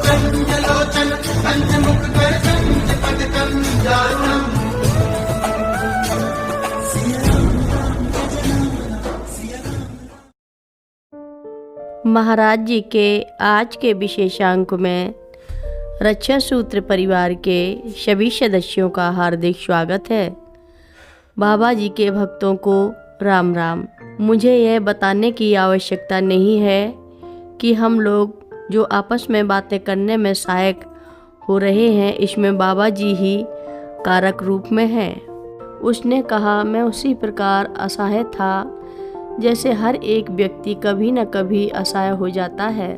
कंजलोचन कंजमुख कर कंजपद कंजारुणम। महाराज जी के आज के विशेषांक में रक्षा सूत्र परिवार के सभी सदस्यों का हार्दिक स्वागत है। बाबा जी के भक्तों को राम राम। मुझे यह बताने की आवश्यकता नहीं है कि हम लोग जो आपस में बातें करने में सहायक हो रहे हैं, इसमें बाबा जी ही कारक रूप में हैं। उसने कहा, मैं उसी प्रकार असहाय था जैसे हर एक व्यक्ति कभी न कभी असहाय हो जाता है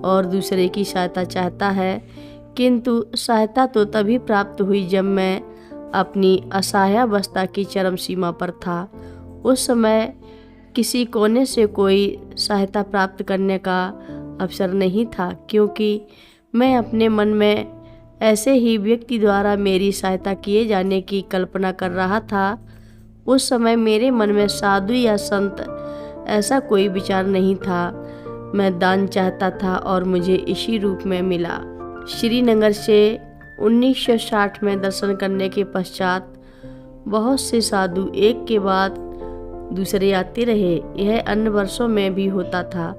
और दूसरे की सहायता चाहता है, किंतु सहायता तो तभी प्राप्त हुई जब मैं अपनी असहायावस्था की चरम सीमा पर था। उस समय किसी कोने से कोई सहायता प्राप्त करने का अवसर नहीं था, क्योंकि मैं अपने मन में ऐसे ही व्यक्ति द्वारा मेरी सहायता किए जाने की कल्पना कर रहा था। उस समय मेरे मन में साधु या संत ऐसा कोई विचार नहीं था। मैं दान चाहता था और मुझे इसी रूप में मिला। श्रीनगर से 1960 में दर्शन करने के पश्चात बहुत से साधु एक के बाद दूसरे आते रहे। यह अन्य वर्षों में भी होता था,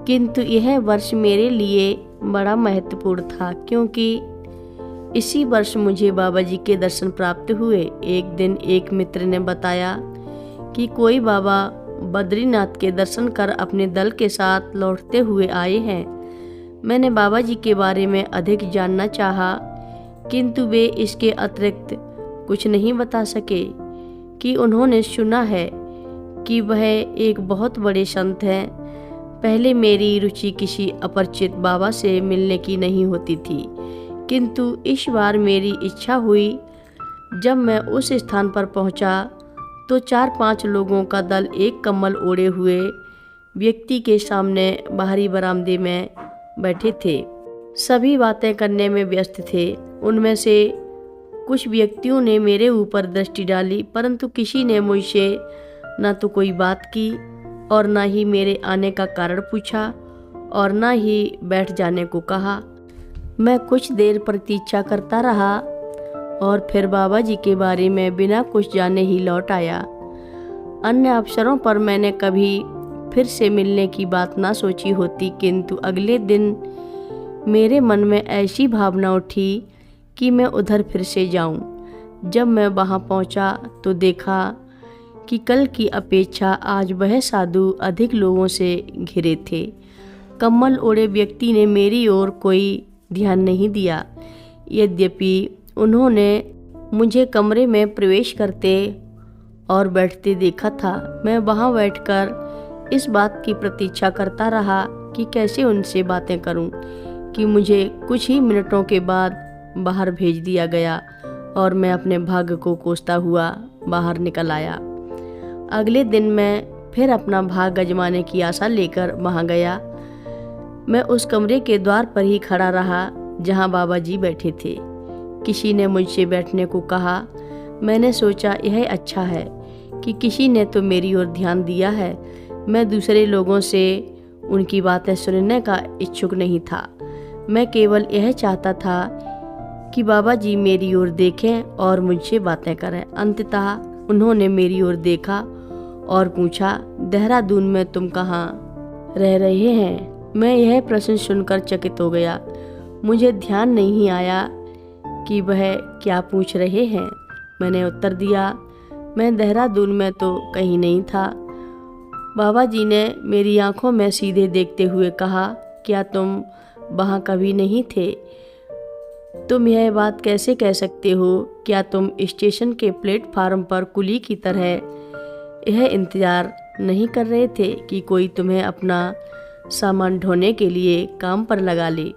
किंतु यह वर्ष मेरे लिए बड़ा महत्वपूर्ण था, क्योंकि इसी वर्ष मुझे बाबा जी के दर्शन प्राप्त हुए। एक दिन एक मित्र ने बताया कि कोई बाबा बद्रीनाथ के दर्शन कर अपने दल के साथ लौटते हुए आए हैं। मैंने बाबा जी के बारे में अधिक जानना चाहा, किंतु वे इसके अतिरिक्त कुछ नहीं बता सके कि उन्होंने सुना है कि वह एक बहुत बड़े संत हैं। पहले मेरी रुचि किसी अपरिचित बाबा से मिलने की नहीं होती थी, किंतु इस बार मेरी इच्छा हुई। जब मैं उस स्थान पर पहुंचा तो 4-5 लोगों का दल एक कम्बल ओढ़े हुए व्यक्ति के सामने बाहरी बरामदे में बैठे थे। सभी बातें करने में व्यस्त थे। उनमें से कुछ व्यक्तियों ने मेरे ऊपर दृष्टि डाली, परंतु किसी ने मुझसे न तो कोई बात की और न ही मेरे आने का कारण पूछा और न ही बैठ जाने को कहा। मैं कुछ देर प्रतीक्षा करता रहा और फिर बाबा जी के बारे में बिना कुछ जाने ही लौट आया। अन्य अवसरों पर मैंने कभी फिर से मिलने की बात ना सोची होती, किंतु अगले दिन मेरे मन में ऐसी भावना उठी कि मैं उधर फिर से जाऊं। जब मैं वहां पहुंचा तो देखा कि कल की अपेक्षा आज वह साधु अधिक लोगों से घिरे थे। कम्बल ओढ़े व्यक्ति ने मेरी ओर कोई ध्यान नहीं दिया, यद्यपि उन्होंने मुझे कमरे में प्रवेश करते और बैठते देखा था। मैं वहां बैठकर इस बात की प्रतीक्षा करता रहा कि कैसे उनसे बातें करूं, कि मुझे कुछ ही मिनटों के बाद बाहर भेज दिया गया और मैं अपने भाग्य को कोसता हुआ बाहर निकल आया। अगले दिन मैं फिर अपना भाग्य आजमाने की आशा लेकर वहां गया। मैं उस कमरे के द्वार पर ही खड़ा रहा जहां बाबा जी बैठे थे। किसी ने मुझसे बैठने को कहा। मैंने सोचा यह अच्छा है कि किसी ने तो मेरी ओर ध्यान दिया है। मैं दूसरे लोगों से उनकी बातें सुनने का इच्छुक नहीं था। मैं केवल यह चाहता था कि बाबा जी मेरी ओर देखें और मुझसे बातें करें। अंततः उन्होंने मेरी ओर देखा और पूछा, देहरादून में तुम कहाँ रह रहे हैं? मैं यह प्रश्न सुनकर चकित हो गया। मुझे ध्यान नहीं आया कि वह क्या पूछ रहे हैं। मैंने उत्तर दिया, मैं देहरादून में तो कहीं नहीं था। बाबा जी ने मेरी आंखों में सीधे देखते हुए कहा, क्या तुम वहाँ कभी नहीं थे? तुम यह बात कैसे कह सकते हो? क्या तुम स्टेशन के प्लेटफार्म पर कुली की तरह यह इंतजार नहीं कर रहे थे कि कोई तुम्हें अपना सामान ढोने के लिए काम पर लगा ले?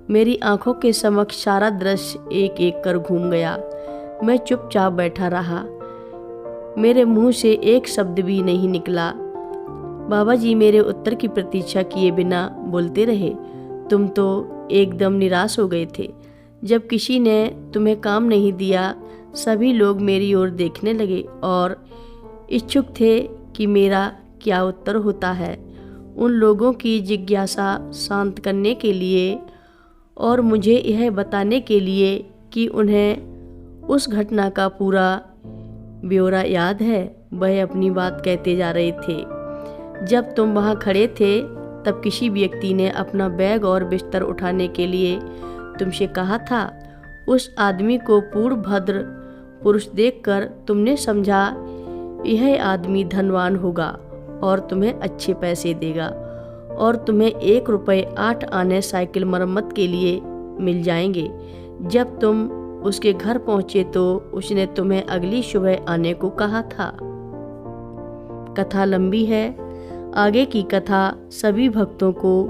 मेरी आंखों के समक्ष सारा दृश्य एक एक कर घूम गया। मैं चुपचाप बैठा रहा। मेरे मुंह से एक शब्द भी नहीं निकला। बाबा जी मेरे उत्तर की प्रतीक्षा किए बिना बोलते रहे। तुम तो एकदम निराश हो गए थे। जब किसी ने तुम्हें काम नहीं दिया, सभी लोग मेरी ओर देखने लगे और इच्छुक थे कि मेरा क्या उत्तर होता है। उन लोगों की जिज्ञासा शांत करने के लिए और मुझे यह बताने के लिए कि उन्हें उस घटना का पूरा ब्यौरा याद है। वह अपनी बात कहते जा रहे थे। जब तुम वहाँ खड़े थे तब किसी व्यक्ति ने अपना बैग और बिस्तर उठाने के लिए तुमसे कहा था। उस आदमी को पूर्णभद्र पुरुष देखकर तुमने समझा यह आदमी धनवान होगा और तुम्हें अच्छे पैसे देगा और तुम्हें 1 रुपये 8 आने साइकिल मरम्मत के लिए मिल जाएंगे। जब तुम उसके घर पहुंचे तो उसने तुम्हें अगली सुबह आने को कहा था। कथा लंबी है, आगे की कथा सभी भक्तों को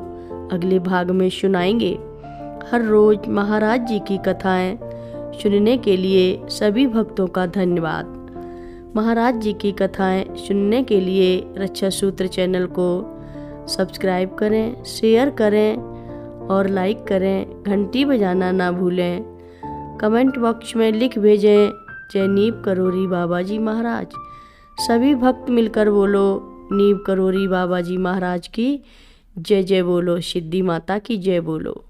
अगले भाग में सुनाएंगे। हर रोज महाराज जी की कथाएं सुनने के लिए सभी भक्तों का धन्यवाद। महाराज जी की कथाएं सुनने के लिए रक्षा सूत्र चैनल को सब्सक्राइब करें, शेयर करें और लाइक करें। घंटी बजाना ना भूलें। कमेंट बॉक्स में लिख भेजें जय नीव करोरी बाबा जी महाराज। सभी भक्त मिलकर बोलो नीव करोरी बाबा जी महाराज की जय जय बोलो। सिद्धि माता की जय बोलो।